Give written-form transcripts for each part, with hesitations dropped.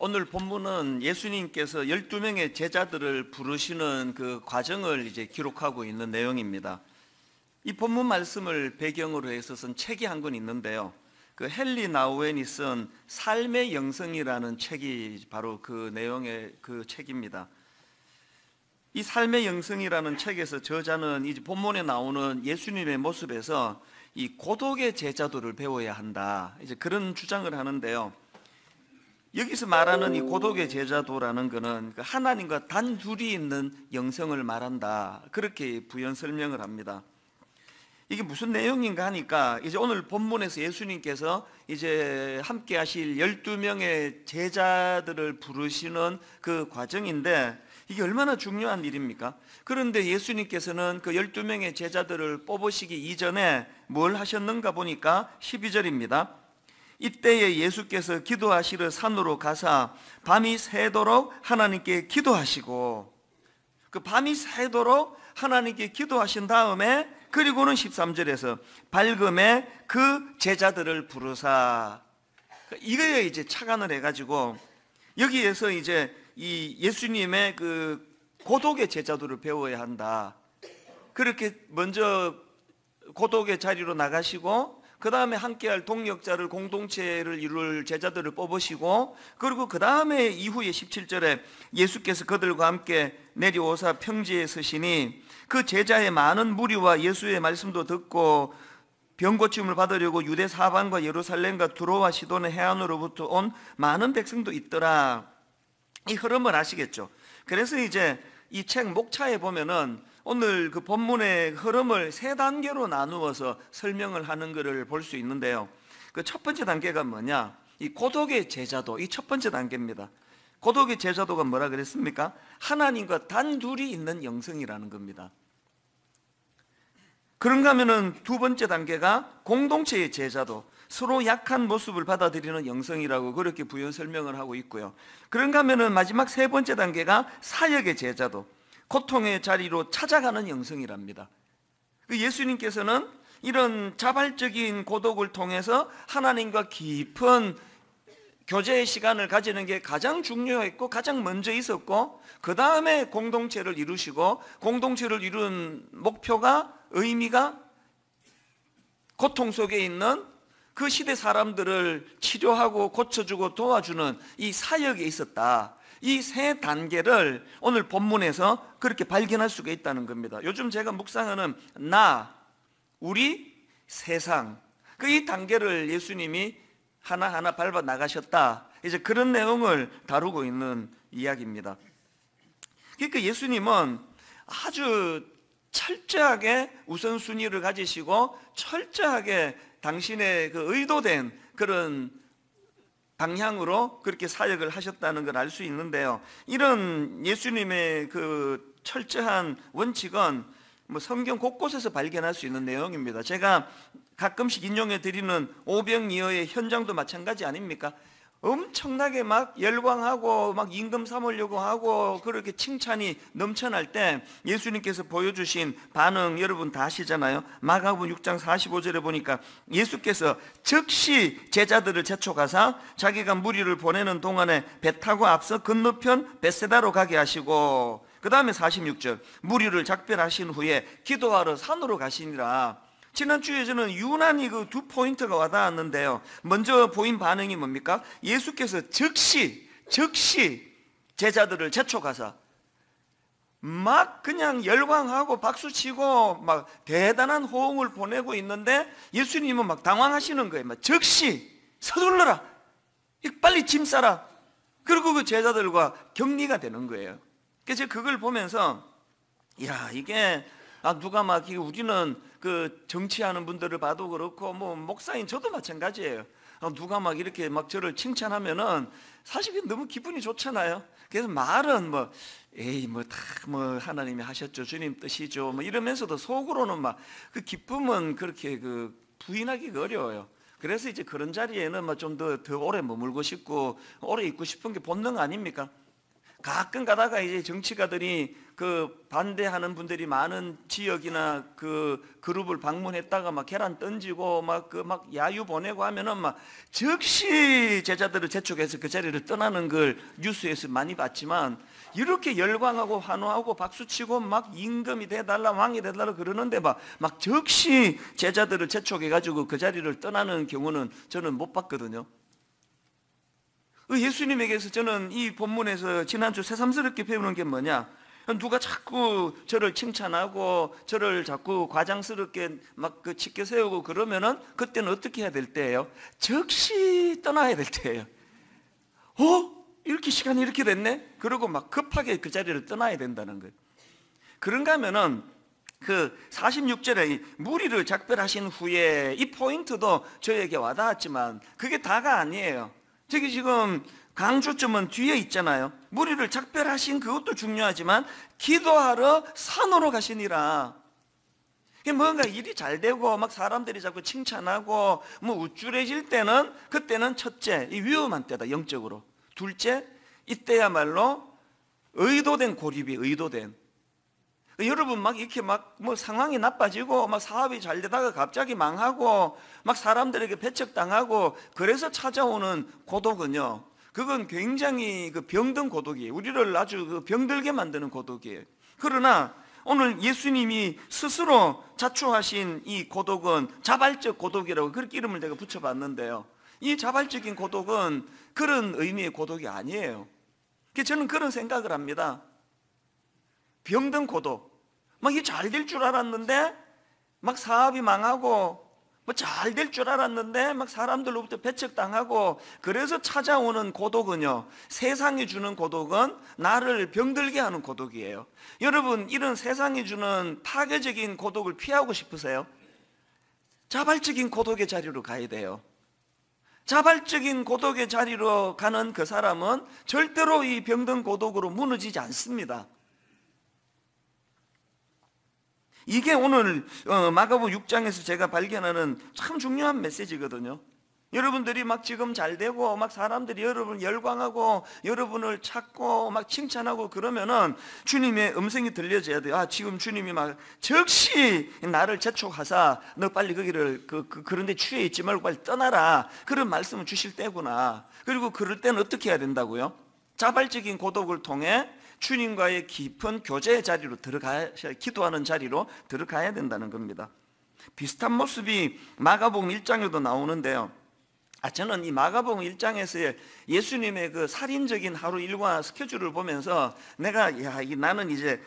오늘 본문은 예수님께서 12명의 제자들을 부르시는 그 과정을 이제 기록하고 있는 내용입니다. 이 본문 말씀을 배경으로 해서 쓴 책이 한 권 있는데요. 그 헨리 나우엔이 쓴 삶의 영성이라는 책이 바로 그 내용의 그 책입니다. 이 삶의 영성이라는 책에서 저자는 이제 본문에 나오는 예수님의 모습에서 이 고독의 제자도를 배워야 한다, 이제 그런 주장을 하는데요. 여기서 말하는 이 고독의 제자도라는 것은 하나님과 단둘이 있는 영성을 말한다, 그렇게 부연 설명을 합니다. 이게 무슨 내용인가 하니까 이제 오늘 본문에서 예수님께서 이제 함께 하실 12명의 제자들을 부르시는 그 과정인데, 이게 얼마나 중요한 일입니까? 그런데 예수님께서는 그 12명의 제자들을 뽑으시기 이전에 뭘 하셨는가 보니까 12절입니다. 이때에 예수께서 기도하시러 산으로 가사 밤이 새도록 하나님께 기도하시고, 그 밤이 새도록 하나님께 기도하신 다음에 그리고는 13절에서 밝음에 그 제자들을 부르사, 이거에 이제 착안을 해가지고 여기에서 이제 이 예수님의 그 고독의 제자도를 배워야 한다, 그렇게 먼저 고독의 자리로 나가시고 그 다음에 함께할 동역자를, 공동체를 이룰 제자들을 뽑으시고, 그리고 그 다음에 이후에 17절에 예수께서 그들과 함께 내려오사 평지에 서시니 그 제자의 많은 무리와 예수의 말씀도 듣고 병 고침을 받으려고 유대 사방과 예루살렘과 두로와 시돈의 해안으로부터 온 많은 백성도 있더라. 이 흐름을 아시겠죠? 그래서 이제 이 책 목차에 보면은 오늘 그 본문의 흐름을 세 단계로 나누어서 설명을 하는 것을 볼 수 있는데요. 그 첫 번째 단계가 뭐냐? 이 고독의 제자도, 이 첫 번째 단계입니다. 고독의 제자도가 뭐라 그랬습니까? 하나님과 단둘이 있는 영성이라는 겁니다. 그런가 하면은 두 번째 단계가 공동체의 제자도, 서로 약한 모습을 받아들이는 영성이라고 그렇게 부연 설명을 하고 있고요. 그런가 하면은 마지막 세 번째 단계가 사역의 제자도, 고통의 자리로 찾아가는 영성이랍니다. 예수님께서는 이런 자발적인 고독을 통해서 하나님과 깊은 교제의 시간을 가지는 게 가장 중요했고 가장 먼저 있었고, 그 다음에 공동체를 이루시고, 공동체를 이룬 목표가, 의미가 고통 속에 있는 그 시대 사람들을 치료하고 고쳐주고 도와주는 이 사역에 있었다. 이 세 단계를 오늘 본문에서 그렇게 발견할 수가 있다는 겁니다. 요즘 제가 묵상하는 나, 우리, 세상, 그 이 단계를 예수님이 하나하나 밟아 나가셨다, 이제 그런 내용을 다루고 있는 이야기입니다. 그러니까 예수님은 아주 철저하게 우선순위를 가지시고 철저하게 당신의 그 의도된 그런 방향으로 그렇게 사역을 하셨다는 걸 알 수 있는데요. 이런 예수님의 그 철저한 원칙은 뭐 성경 곳곳에서 발견할 수 있는 내용입니다. 제가 가끔씩 인용해 드리는 오병이어의 현장도 마찬가지 아닙니까? 엄청나게 막 열광하고 막 임금 삼으려고 하고 그렇게 칭찬이 넘쳐날 때 예수님께서 보여주신 반응 여러분 다 아시잖아요. 마가복음 6장 45절에 보니까 예수께서 즉시 제자들을 재촉하사 자기가 무리를 보내는 동안에 배 타고 앞서 건너편 벳세다로 가게 하시고, 그 다음에 46절 무리를 작별하신 후에 기도하러 산으로 가시니라. 지난주에 저는 유난히 그 두 포인트가 와닿았는데요. 먼저 보인 반응이 뭡니까? 예수께서 즉시 제자들을 재촉하사 막 그냥 열광하고 박수치고 막 대단한 호응을 보내고 있는데 예수님은 막 당황하시는 거예요. 막 즉시 서둘러라, 빨리 짐 싸라. 그리고 그 제자들과 격리가 되는 거예요. 그래서 제가 그걸 보면서 야, 이게 누가 막 우리는 그 정치하는 분들을 봐도 그렇고 뭐 목사인 저도 마찬가지예요. 누가 막 이렇게 막 저를 칭찬하면은 사실 너무 기분이 좋잖아요. 그래서 말은 뭐 에이 뭐 다 뭐 하나님이 하셨죠, 주님 뜻이죠, 뭐 이러면서도 속으로는 막 그 기쁨은 그렇게 그 부인하기가 어려워요. 그래서 이제 그런 자리에는 좀 더 오래 머물고 싶고 오래 있고 싶은 게 본능 아닙니까? 가끔 가다가 이제 정치가들이 그 반대하는 분들이 많은 지역이나 그 그룹을 방문했다가 막 계란 던지고 막 야유 보내고 하면은 막 즉시 제자들을 재촉해서 그 자리를 떠나는 걸 뉴스에서 많이 봤지만, 이렇게 열광하고 환호하고 박수치고 막 임금이 돼달라 왕이 돼달라 그러는데 막 즉시 제자들을 재촉해가지고 그 자리를 떠나는 경우는 저는 못 봤거든요. 예수님에게서 저는 이 본문에서 지난주 새삼스럽게 배우는 게 뭐냐, 누가 자꾸 저를 칭찬하고 저를 자꾸 과장스럽게 막 그 치켜 세우고 그러면은 그때는 어떻게 해야 될 때예요? 즉시 떠나야 될 때예요. 이렇게 시간이 이렇게 됐네? 그러고 막 급하게 그 자리를 떠나야 된다는 거예요. 그런가 하면은 그 46절에 무리를 작별하신 후에 이 포인트도 저에게 와닿았지만 그게 다가 아니에요. 저기 지금 강조점은 뒤에 있잖아요. 무리를 작별하신 그것도 중요하지만 기도하러 산으로 가시니라. 뭔가 일이 잘 되고 막 사람들이 자꾸 칭찬하고 뭐 우쭐해질 때는, 그때는 첫째 이 위험한 때다 영적으로. 둘째, 이때야말로 의도된 고립이, 의도된. 여러분 막 이렇게 막 뭐 상황이 나빠지고 막 사업이 잘 되다가 갑자기 망하고 막 사람들에게 배척당하고 그래서 찾아오는 고독은요, 그건 굉장히 그 병든 고독이에요. 우리를 아주 그 병들게 만드는 고독이에요. 그러나 오늘 예수님이 스스로 자초하신 이 고독은 자발적 고독이라고 그렇게 이름을 내가 붙여봤는데요, 이 자발적인 고독은 그런 의미의 고독이 아니에요. 저는 그런 생각을 합니다. 병든 고독, 막 이게 잘 될 줄 알았는데 막 사업이 망하고 뭐 잘 될 줄 알았는데 막 사람들로부터 배척당하고 그래서 찾아오는 고독은요, 세상이 주는 고독은 나를 병들게 하는 고독이에요. 여러분, 이런 세상이 주는 파괴적인 고독을 피하고 싶으세요? 자발적인 고독의 자리로 가야 돼요. 자발적인 고독의 자리로 가는 그 사람은 절대로 이 병든 고독으로 무너지지 않습니다. 이게 오늘 마가복음 6장에서 제가 발견하는 참 중요한 메시지거든요. 여러분들이 막 지금 잘 되고 막 사람들이 여러분을 열광하고 여러분을 찾고 막 칭찬하고 그러면은 주님의 음성이 들려져야 돼요. 지금 주님이 막 즉시 나를 재촉하사 너 빨리 거기를 그런 데 취해 있지 말고 빨리 떠나라, 그런 말씀을 주실 때구나. 그리고 그럴 때는 어떻게 해야 된다고요? 자발적인 고독을 통해 주님과의 깊은 교제의 자리로 기도하는 자리로 들어가야 된다는 겁니다. 비슷한 모습이 마가복음 1장에도 나오는데요, 저는 이 마가복음 1장에서의 예수님의 그 살인적인 하루 일과 스케줄을 보면서 나는 이제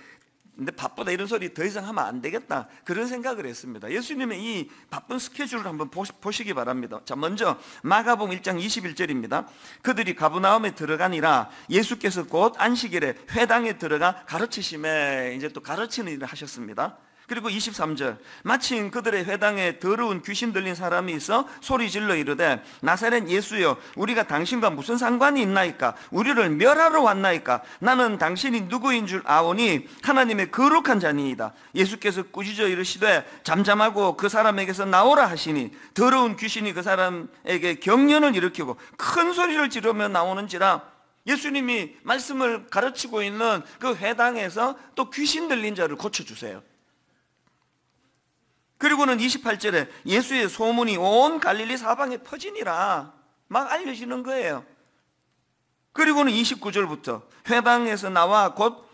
근데 바쁘다 이런 소리 더 이상 하면 안 되겠다, 그런 생각을 했습니다. 예수님의 이 바쁜 스케줄을 한번 보시기 바랍니다. 자, 먼저 마가복음 1장 21절입니다. 그들이 가버나움에 들어가니라. 예수께서 곧 안식일에 회당에 들어가 가르치심에, 이제 또 가르치는 일을 하셨습니다. 그리고 23절, 마침 그들의 회당에 더러운 귀신 들린 사람이 있어 소리 질러 이르되 나사렛 예수여, 우리가 당신과 무슨 상관이 있나이까? 우리를 멸하러 왔나이까? 나는 당신이 누구인 줄 아오니 하나님의 거룩한 자니이다. 예수께서 꾸짖어 이르시되 잠잠하고 그 사람에게서 나오라 하시니 더러운 귀신이 그 사람에게 경련을 일으키고 큰 소리를 지르며 나오는지라. 예수님이 말씀을 가르치고 있는 그 회당에서 또 귀신 들린 자를 고쳐주세요. 그리고는 28절에 예수의 소문이 온 갈릴리 사방에 퍼지니라 막 알려지는 거예요. 그리고는 29절부터 회당에서 나와 곧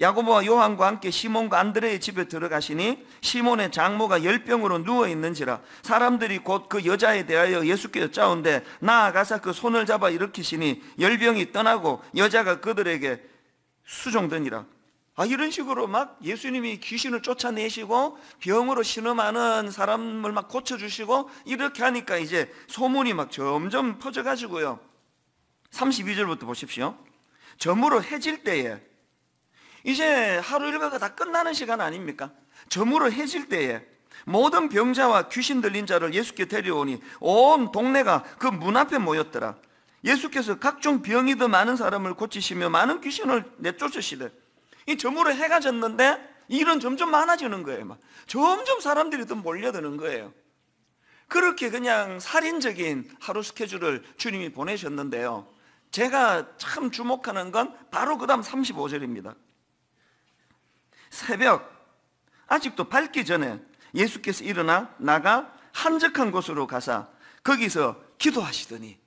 야고보와 요한과 함께 시몬과 안드레의 집에 들어가시니 시몬의 장모가 열병으로 누워있는지라. 사람들이 곧 그 여자에 대하여 예수께 여짜온데 나아가서 그 손을 잡아 일으키시니 열병이 떠나고 여자가 그들에게 수종되니라. 이런 식으로 막 예수님이 귀신을 쫓아내시고 병으로 신음하는 사람을 막 고쳐주시고 이렇게 하니까 이제 소문이 막 점점 퍼져가지고요, 32절부터 보십시오. 저물어 해질 때에, 이제 하루 일과가 다 끝나는 시간 아닙니까? 저물어 해질 때에 모든 병자와 귀신 들린 자를 예수께 데려오니 온 동네가 그 문 앞에 모였더라. 예수께서 각종 병이 더 많은 사람을 고치시며 많은 귀신을 내쫓으시되, 이 저물어 해가 졌는데 일은 점점 많아지는 거예요. 막 점점 사람들이 더 몰려드는 거예요. 그렇게 그냥 살인적인 하루 스케줄을 주님이 보내셨는데요, 제가 참 주목하는 건 바로 그 다음 35절입니다. 새벽 아직도 밝기 전에 예수께서 일어나 나가 한적한 곳으로 가사 거기서 기도하시더니.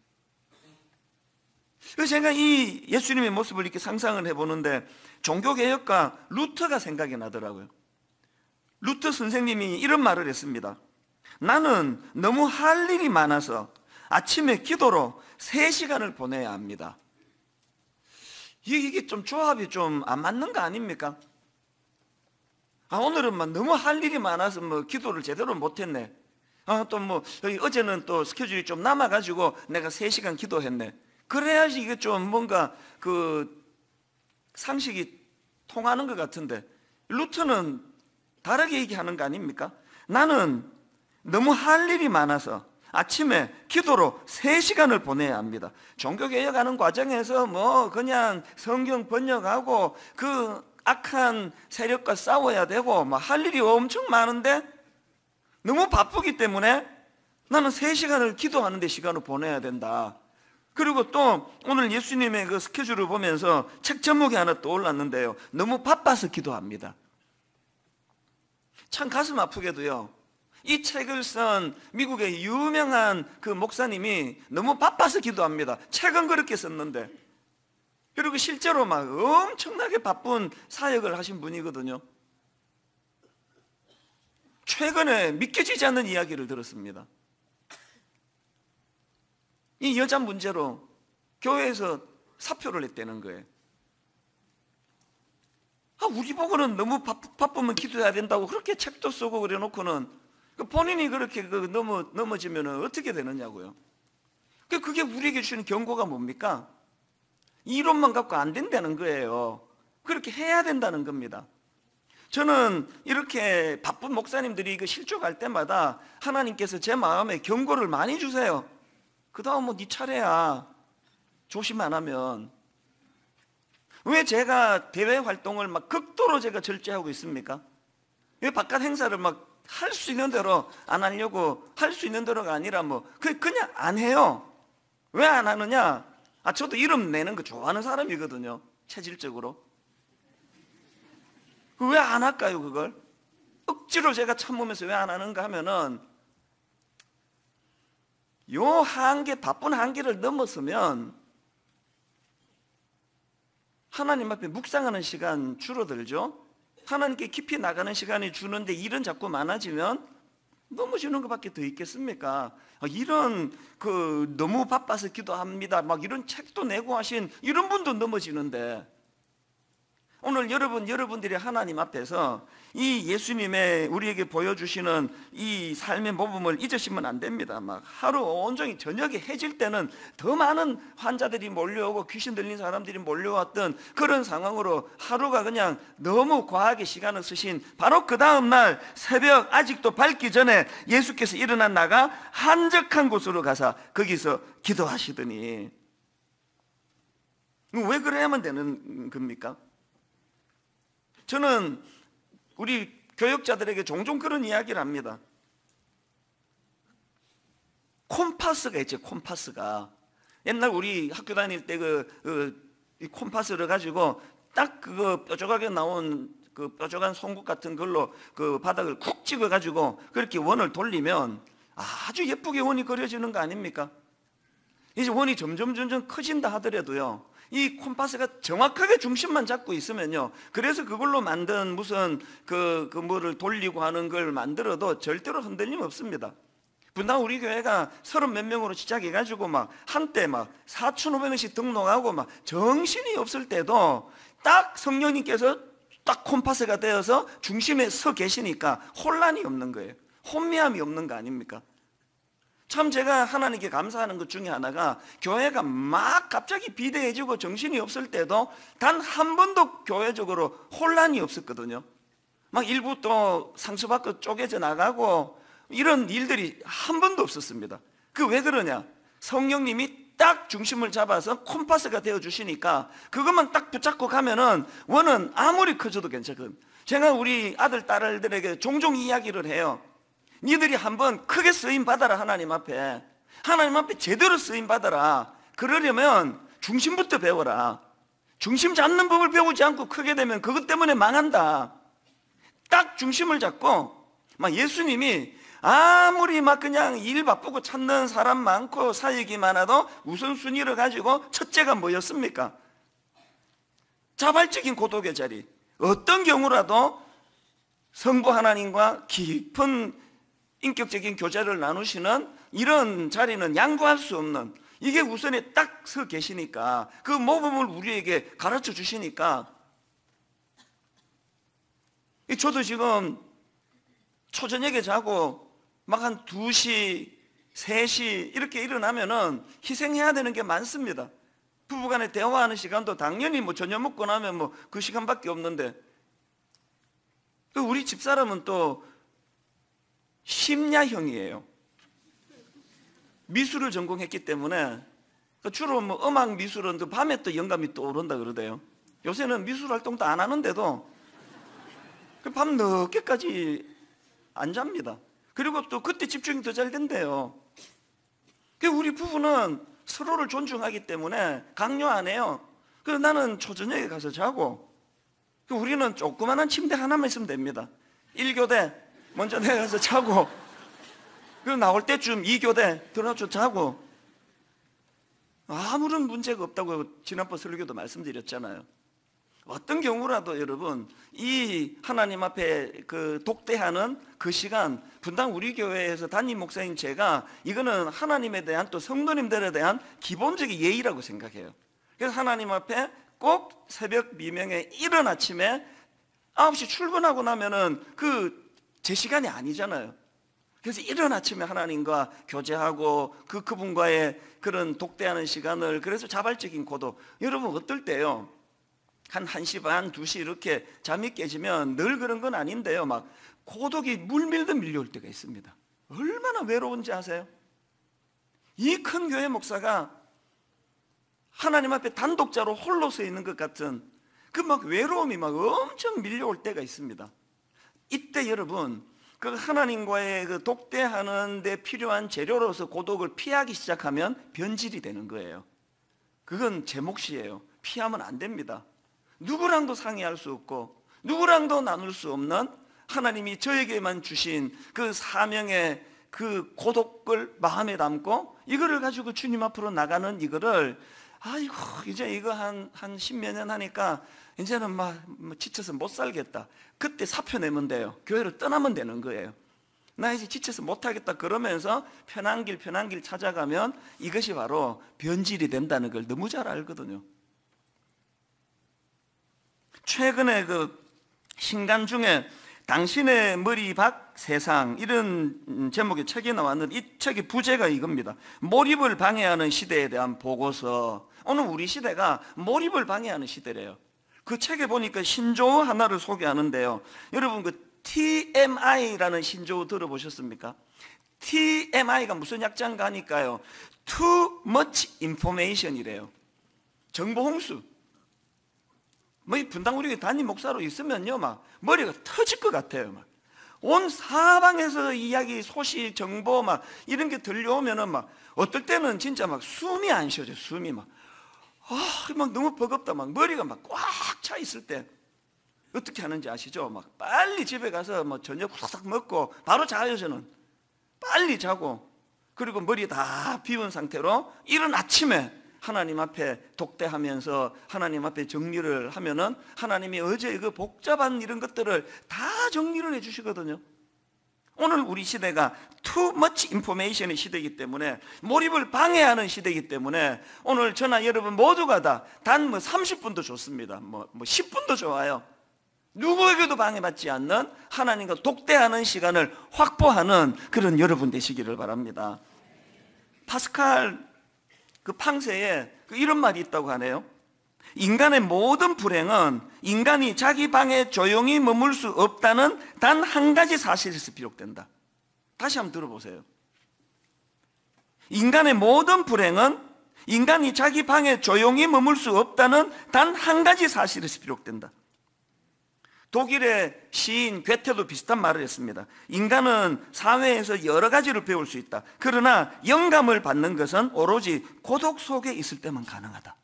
그래서 제가 이 예수님의 모습을 이렇게 상상을 해보는데 종교개혁가 루터가 생각이 나더라고요. 루터 선생님이 이런 말을 했습니다. 나는 너무 할 일이 많아서 아침에 기도로 3시간을 보내야 합니다. 이게 좀 조합이 좀 안 맞는 거 아닙니까? 오늘은 막 너무 할 일이 많아서 뭐 기도를 제대로 못했네. 또 뭐 어제는 또 스케줄이 좀 남아가지고 내가 3시간 기도했네. 그래야지 이게 좀 뭔가 그 상식이 통하는 것 같은데 루터는 다르게 얘기하는 거 아닙니까? 나는 너무 할 일이 많아서 아침에 기도로 3시간을 보내야 합니다. 종교개혁하는 과정에서 뭐 그냥 성경 번역하고 그 악한 세력과 싸워야 되고 뭐 할 일이 엄청 많은데 너무 바쁘기 때문에 나는 3시간을 기도하는 데 시간을 보내야 된다. 그리고 또 오늘 예수님의 그 스케줄을 보면서 책 제목이 하나 떠올랐는데요. 너무 바빠서 기도합니다. 참 가슴 아프게도요. 이 책을 쓴 미국의 유명한 그 목사님이 너무 바빠서 기도합니다. 책은 그렇게 썼는데. 그리고 실제로 막 엄청나게 바쁜 사역을 하신 분이거든요. 최근에 믿겨지지 않는 이야기를 들었습니다. 이 여자 문제로 교회에서 사표를 냈다는 거예요. 우리 보고는 너무 바쁘면 기도해야 된다고 그렇게 책도 쓰고 그래 놓고는 본인이 그렇게 넘어지면 어떻게 되느냐고요. 그게 우리에게 주는 경고가 뭡니까? 이론만 갖고 안 된다는 거예요. 그렇게 해야 된다는 겁니다. 저는 이렇게 바쁜 목사님들이 이거 실족할 때마다 하나님께서 제 마음에 경고를 많이 주세요. 그 다음 뭐 네 차례야. 조심 안 하면. 왜 제가 대외 활동을 막 극도로 제가 절제하고 있습니까? 왜 바깥 행사를 막 할 수 있는 대로 안 하려고, 할 수 있는 대로가 아니라 뭐 그냥 안 해요. 왜 안 하느냐? 저도 이름 내는 거 좋아하는 사람이거든요. 체질적으로. 왜 안 할까요, 그걸? 억지로 제가 참으면서 왜 안 하는가 하면은 요 한계, 바쁜 한계를 넘었으면 하나님 앞에 묵상하는 시간 줄어들죠. 하나님께 깊이 나가는 시간이 주는데 일은 자꾸 많아지면 넘어지는 것밖에 더 있겠습니까? 이런 너무 바빠서 기도합니다 막 이런 책도 내고 하신 이런 분도 넘어지는데, 오늘 여러분들이 하나님 앞에서 이 예수님의 우리에게 보여주시는 이 삶의 모범을 잊으시면 안 됩니다. 막 하루 온종일 저녁에 해질 때는 더 많은 환자들이 몰려오고 귀신 들린 사람들이 몰려왔던 그런 상황으로 하루가 그냥 너무 과하게 시간을 쓰신 바로 그 다음날 새벽 아직도 밝기 전에 예수께서 일어나 나가 한적한 곳으로 가서 거기서 기도하시더니. 왜 그래야만 되는 겁니까? 저는 우리 교역자들에게 종종 그런 이야기를 합니다. 콤파스가 있죠, 콤파스가. 옛날 우리 학교 다닐 때 이 콤파스를 가지고 딱 그거 뾰족하게 나온 그 뾰족한 송곳 같은 걸로 그 바닥을 쿡 찍어가지고 그렇게 원을 돌리면 아주 예쁘게 원이 그려지는 거 아닙니까? 이제 원이 점점 커진다 하더라도요, 이 콤파스가 정확하게 중심만 잡고 있으면요, 그래서 그걸로 만든 무슨 뭐를 돌리고 하는 걸 만들어도 절대로 흔들림 없습니다. 분당 우리 교회가 30몇 명으로 시작해가지고 막 한때 막 4,500명씩 등록하고 막 정신이 없을 때도 딱 성령님께서 딱 콤파스가 되어서 중심에 서 계시니까 혼란이 없는 거예요. 혼미함이 없는 거 아닙니까? 참 제가 하나님께 감사하는 것 중에 하나가, 교회가 막 갑자기 비대해지고 정신이 없을 때도 단 한 번도 교회적으로 혼란이 없었거든요. 막 일부 또 상수받고 쪼개져 나가고 이런 일들이 한 번도 없었습니다. 왜 그러냐? 성령님이 딱 중심을 잡아서 콤파스가 되어 주시니까 그것만 딱 붙잡고 가면은 원은 아무리 커져도 괜찮거든요. 제가 우리 아들 딸들에게 종종 이야기를 해요. 니들이 한번 크게 쓰임 받아라. 하나님 앞에 제대로 쓰임 받아라. 그러려면 중심부터 배워라. 중심 잡는 법을 배우지 않고 크게 되면 그것 때문에 망한다. 딱 중심을 잡고, 막 예수님이 아무리 막 그냥 일 바쁘고 찾는 사람 많고 사역이 많아도 우선순위를 가지고 첫째가 뭐였습니까? 자발적인 고독의 자리. 어떤 경우라도 성부 하나님과 깊은 인격적인 교제를 나누시는 이런 자리는 양보할 수 없는, 이게 우선에 딱 서 계시니까, 그 모범을 우리에게 가르쳐 주시니까, 저도 지금 초저녁에 자고 막 한 2시, 3시 이렇게 일어나면은 희생해야 되는 게 많습니다. 부부간에 대화하는 시간도 당연히 뭐 저녁 먹고 나면 뭐 그 시간밖에 없는데, 우리 집사람은 또 심야형이에요. 미술을 전공했기 때문에 주로 뭐 음악 미술은 또 밤에 또 영감이 떠오른다 그러대요. 요새는 미술 활동도 안 하는데도 밤 늦게까지 안 잡니다. 그리고 또 그때 집중이 더 잘 된대요. 우리 부부는 서로를 존중하기 때문에 강요 안 해요. 그래서 나는 초저녁에 가서 자고, 우리는 조그마한 침대 하나만 있으면 됩니다. 1교대 먼저 내가 가서 자고, 그리고 나올 때쯤 2교대 들어가서 자고, 아무런 문제가 없다고 지난번 설교도 말씀드렸잖아요. 어떤 경우라도 여러분, 이 하나님 앞에 그 독대하는 그 시간, 분당 우리 교회에서 담임 목사님 제가 이거는 하나님에 대한, 또 성도님들에 대한 기본적인 예의라고 생각해요. 그래서 하나님 앞에 꼭 새벽 미명에 이른 아침에 9시 출근하고 나면은 제 시간이 아니잖아요. 그래서 이른 아침에 하나님과 교제하고 그분과의 그런 독대하는 시간을, 그래서 자발적인 고독. 여러분 어떨 때요? 한 1시 반, 2시 이렇게 잠이 깨지면 늘 그런 건 아닌데요. 막 고독이 물밀듯 밀려올 때가 있습니다. 얼마나 외로운지 아세요? 이 큰 교회 목사가 하나님 앞에 단독자로 홀로 서 있는 것 같은 그 막 외로움이 막 엄청 밀려올 때가 있습니다. 이때 여러분, 그 하나님과의 그 독대하는 데 필요한 재료로서 고독을 피하기 시작하면 변질이 되는 거예요. 그건 제 몫이에요. 피하면 안 됩니다. 누구랑도 상의할 수 없고 누구랑도 나눌 수 없는 하나님이 저에게만 주신 그 사명의 그 고독을 마음에 담고 이거를 가지고 주님 앞으로 나가는 이거를, 아이고 이제 이거 한 10몇 년 하니까 이제는 막 지쳐서 못 살겠다. 그때 사표 내면 돼요. 교회를 떠나면 되는 거예요. 나 이제 지쳐서 못하겠다 그러면서 편한 길 찾아가면 이것이 바로 변질이 된다는 걸 너무 잘 알거든요. 최근에 그 신간 중에 당신의 머리 밖 세상, 이런 제목의 책이 나왔는데, 이 책의 부제가 이겁니다. 몰입을 방해하는 시대에 대한 보고서. 오늘 우리 시대가 몰입을 방해하는 시대래요. 그 책에 보니까 신조어 하나를 소개하는데요. 여러분 그 TMI라는 신조어 들어보셨습니까? TMI가 무슨 약자인가 하니까요, Too much information이래요. 정보 홍수. 뭐 분당 우리 담임 목사로 있으면요, 막 머리가 터질 것 같아요. 막 온 사방에서 이야기, 소식, 정보 막 이런 게 들려오면은 막 어떨 때는 진짜 막 숨이 안 쉬어져. 숨이 막 너무 버겁다. 막 머리가 막 꽉 차 있을 때 어떻게 하는지 아시죠? 막 빨리 집에 가서 뭐 저녁 후딱 먹고 바로 자요. 저는 빨리 자고, 그리고 머리 다 비운 상태로 이른 아침에 하나님 앞에 독대하면서 하나님 앞에 정리를 하면은 하나님이 어제 그 복잡한 이런 것들을 다 정리를 해주시거든요. 오늘 우리 시대가 too much information의 시대이기 때문에, 몰입을 방해하는 시대이기 때문에 오늘 저나 여러분 모두가 다 단 뭐 30분도 좋습니다. 뭐 10분도 좋아요. 누구에게도 방해받지 않는 하나님과 독대하는 시간을 확보하는 그런 여러분 되시기를 바랍니다. 파스칼 그 팡세에 이런 말이 있다고 하네요. 인간의 모든 불행은 인간이 자기 방에 조용히 머물 수 없다는 단 한 가지 사실에서 비롯된다. 다시 한번 들어보세요. 인간의 모든 불행은 인간이 자기 방에 조용히 머물 수 없다는 단 한 가지 사실에서 비롯된다. 독일의 시인 괴테도 비슷한 말을 했습니다. 인간은 사회에서 여러 가지를 배울 수 있다. 그러나 영감을 받는 것은 오로지 고독 속에 있을 때만 가능하다.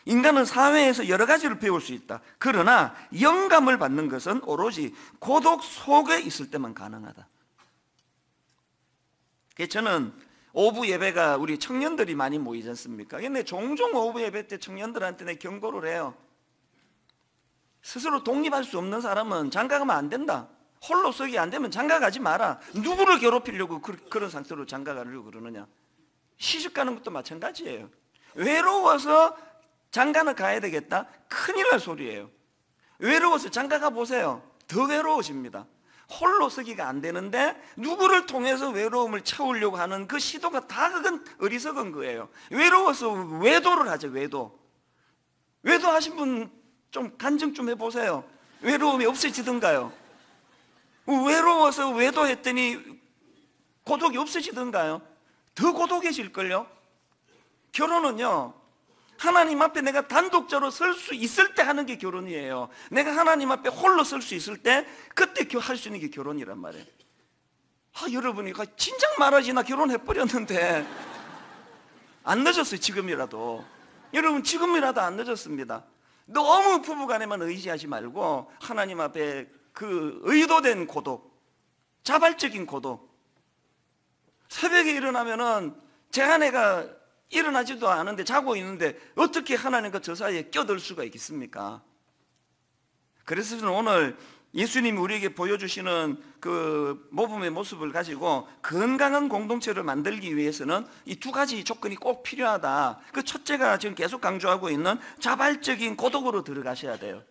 인간은 사회에서 여러 가지를 배울 수 있다. 그러나 영감을 받는 것은 오로지 고독 속에 있을 때만 가능하다. 저는 오후 예배가 우리 청년들이 많이 모이지 않습니까? 근데 종종 오후 예배 때 청년들한테 내 경고를 해요. 스스로 독립할 수 없는 사람은 장가가면 안 된다. 홀로 서기 안 되면 장가가지 마라. 누구를 괴롭히려고 그런 상태로 장가가려고 그러느냐. 시집가는 것도 마찬가지예요. 외로워서 장가는 가야 되겠다? 큰일 날 소리예요. 외로워서 장가가 보세요. 더 외로워집니다. 홀로 서기가 안 되는데 누구를 통해서 외로움을 채우려고 하는 그 시도가 다 그건 어리석은 거예요. 외로워서 외도를 하죠. 외도하신 분 좀 간증 좀 해보세요. 외로움이 없어지던가요? 외로워서 외도했더니 고독이 없어지던가요? 더 고독해질걸요? 결혼은요, 하나님 앞에 내가 단독적으로 설 수 있을 때 하는 게 결혼이에요. 내가 하나님 앞에 홀로 설 수 있을 때 그때 할 수 있는 게 결혼이란 말이에요. 여러분이 진작 말하지, 나 결혼해버렸는데. 안 늦었어요. 지금이라도. 여러분, 지금이라도 안 늦었습니다. 너무 부부간에만 의지하지 말고 하나님 앞에 그 의도된 고독, 자발적인 고독. 새벽에 일어나면은 제 아내가 일어나지도 않은데 자고 있는데 어떻게 하나님과 저 사이에 껴들 수가 있겠습니까? 그래서 저는 오늘 예수님이 우리에게 보여주시는 그 모범의 모습을 가지고 건강한 공동체를 만들기 위해서는 이 두 가지 조건이 꼭 필요하다. 그 첫째가 지금 계속 강조하고 있는 자발적인 고독으로 들어가셔야 돼요.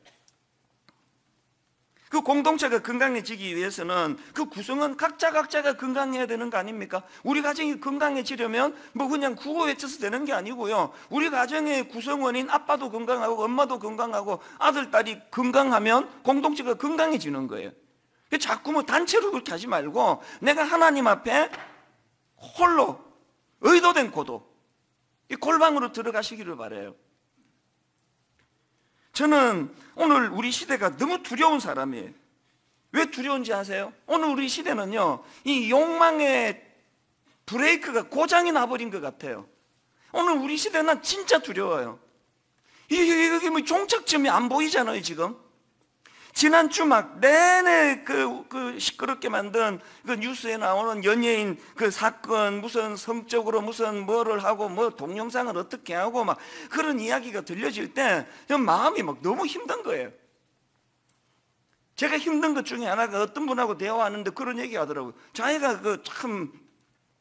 그 공동체가 건강해지기 위해서는 그 구성은 각자가 건강해야 되는 거 아닙니까? 우리 가정이 건강해지려면 뭐 그냥 구호 외쳐서 되는 게 아니고요. 우리 가정의 구성원인 아빠도 건강하고 엄마도 건강하고 아들, 딸이 건강하면 공동체가 건강해지는 거예요. 자꾸 뭐 단체로 그렇게 하지 말고 내가 하나님 앞에 홀로 의도된 고독, 이 골방으로 들어가시기를 바라요. 저는 오늘 우리 시대가 너무 두려운 사람이에요. 왜 두려운지 아세요? 오늘 우리 시대는요, 이 욕망의 브레이크가 고장이 나버린 것 같아요. 오늘 우리 시대는 진짜 두려워요. 이게 뭐 종착점이 안 보이잖아요, 지금. 지난주 막 내내 그 시끄럽게 만든 그 뉴스에 나오는 연예인 그 사건, 무슨 성적으로 무슨 뭐를 하고 뭐 동영상을 어떻게 하고 막 그런 이야기가 들려질 때 마음이 막 너무 힘든 거예요. 제가 힘든 것 중에 하나가 어떤 분하고 대화하는데 그런 얘기 하더라고요. 자기가 그 참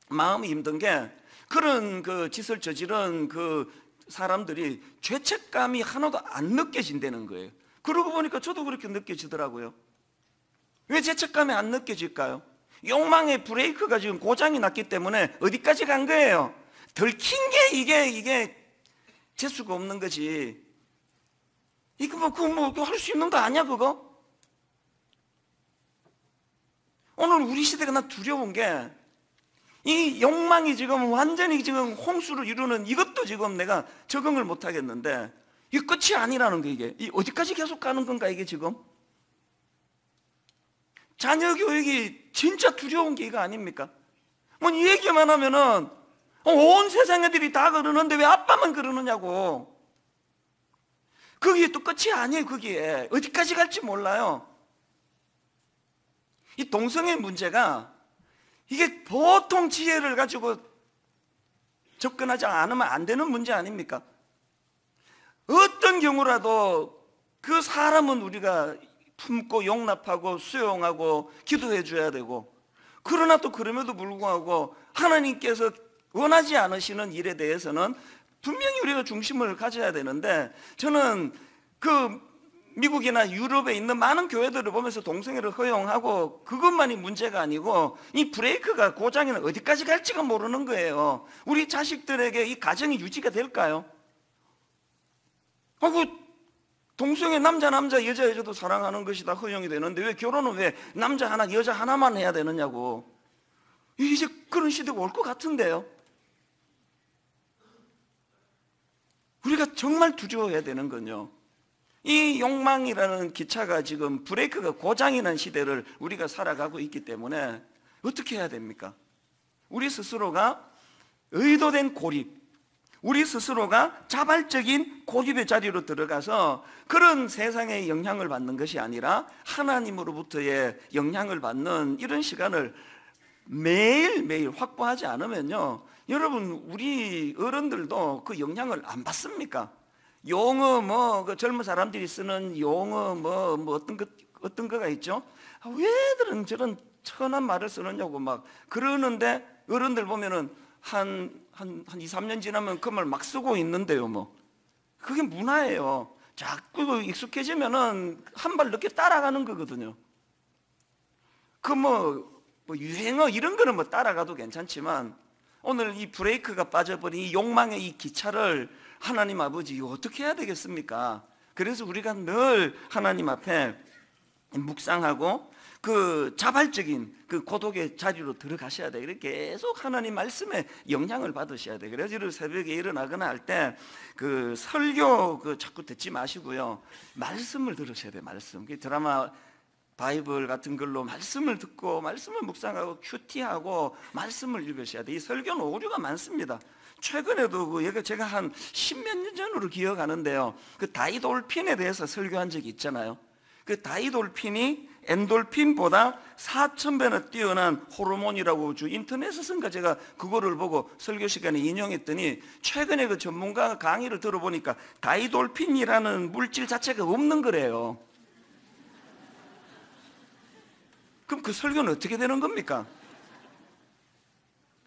마음이 힘든 게 그런 그 짓을 저지른 그 사람들이 죄책감이 하나도 안 느껴진다는 거예요. 그러고 보니까 저도 그렇게 느껴지더라고요. 왜 죄책감이 안 느껴질까요? 욕망의 브레이크가 지금 고장이 났기 때문에 어디까지 간 거예요? 덜킨 게 이게 재수가 없는 거지. 이거 뭐 할 수 있는 거 아니야 그거? 오늘 우리 시대가 나 두려운 게 이 욕망이 지금 완전히 지금 홍수를 이루는 이것도 지금 내가 적응을 못 하겠는데 이게 끝이 아니라는 거. 이게 어디까지 계속 가는 건가 이게 지금? 자녀 교육이 진짜 두려운 게 이거 아닙니까? 뭐 이 얘기만 하면은 온 세상 애들이 다 그러는데 왜 아빠만 그러느냐고. 그게 또 끝이 아니에요. 그게 어디까지 갈지 몰라요. 이 동성애 문제가 이게 보통 지혜를 가지고 접근하지 않으면 안 되는 문제 아닙니까? 어떤 경우라도 그 사람은 우리가 품고 용납하고 수용하고 기도해 줘야 되고, 그러나 또 그럼에도 불구하고 하나님께서 원하지 않으시는 일에 대해서는 분명히 우리가 중심을 가져야 되는데, 저는 그 미국이나 유럽에 있는 많은 교회들을 보면서 동성애를 허용하고 그것만이 문제가 아니고 이 브레이크가 고장이는 어디까지 갈지가 모르는 거예요. 우리 자식들에게 이 가정이 유지가 될까요? 동성애 남자 여자도 사랑하는 것이 다 허용이 되는데 왜 결혼은 왜 남자 하나 여자 하나만 해야 되느냐고. 이제 그런 시대가 올 것 같은데요. 우리가 정말 두려워해야 되는 건요, 이 욕망이라는 기차가 지금 브레이크가 고장이 난 시대를 우리가 살아가고 있기 때문에 어떻게 해야 됩니까? 우리 스스로가 의도된 고립, 우리 스스로가 자발적인 고집의 자리로 들어가서 그런 세상의 영향을 받는 것이 아니라 하나님으로부터의 영향을 받는 이런 시간을 매일매일 확보하지 않으면요, 여러분, 우리 어른들도 그 영향을 안 받습니까? 용어, 그 젊은 사람들이 쓰는 용어, 어떤 거가 있죠? 왜들은 저런 천한 말을 쓰느냐고 막 그러는데, 어른들 보면은 한 2, 3년 지나면 그 말 막 쓰고 있는데요, 뭐. 그게 문화예요. 자꾸 익숙해지면은 한 발 늦게 따라가는 거거든요. 유행어 이런 거는 뭐 따라가도 괜찮지만, 오늘 이 브레이크가 빠져버린 이 욕망의 이 기차를 하나님 아버지 이거 어떻게 해야 되겠습니까? 그래서 우리가 늘 하나님 앞에 묵상하고 그 자발적인 그 고독의 자리로 들어가셔야 돼요. 이렇게 계속 하나님 말씀에 영향을 받으셔야 돼요. 그래서 이런 새벽에 일어나거나 할 때 그 설교 자꾸 듣지 마시고요, 말씀을 들으셔야 돼요. 말씀. 드라마 바이블 같은 걸로 말씀을 듣고 말씀을 묵상하고 큐티하고 말씀을 읽으셔야 돼요. 이 설교는 오류가 많습니다. 최근에도 제가 한 10몇 년 전으로 기억하는데요, 그 다이돌핀에 대해서 설교한 적이 있잖아요. 그 다이돌핀이 엔돌핀보다 4,000배나 뛰어난 호르몬이라고 인터넷에선가 제가 그거를 보고 설교 시간에 인용했더니, 최근에 그 전문가 강의를 들어보니까 다이돌핀이라는 물질 자체가 없는 거래요. 그럼 그 설교는 어떻게 되는 겁니까?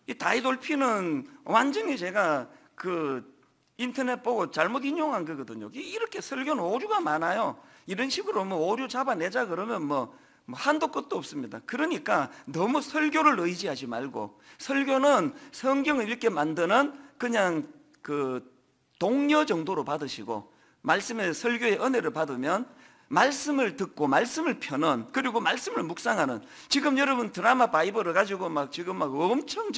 이 다이돌핀은 완전히 제가 그 인터넷 보고 잘못 인용한 거거든요. 이렇게 설교는 오류가 많아요. 이런 식으로 오류 잡아내자 그러면 한도 끝도 없습니다. 그러니까 너무 설교를 의지하지 말고, 설교는 성경을 읽게 만드는 그냥 그 동료 정도로 받으시고, 말씀의 설교의 은혜를 받으면 말씀을 듣고 말씀을 펴는, 그리고 말씀을 묵상하는, 지금 여러분 드라마 바이블을 가지고 지금 엄청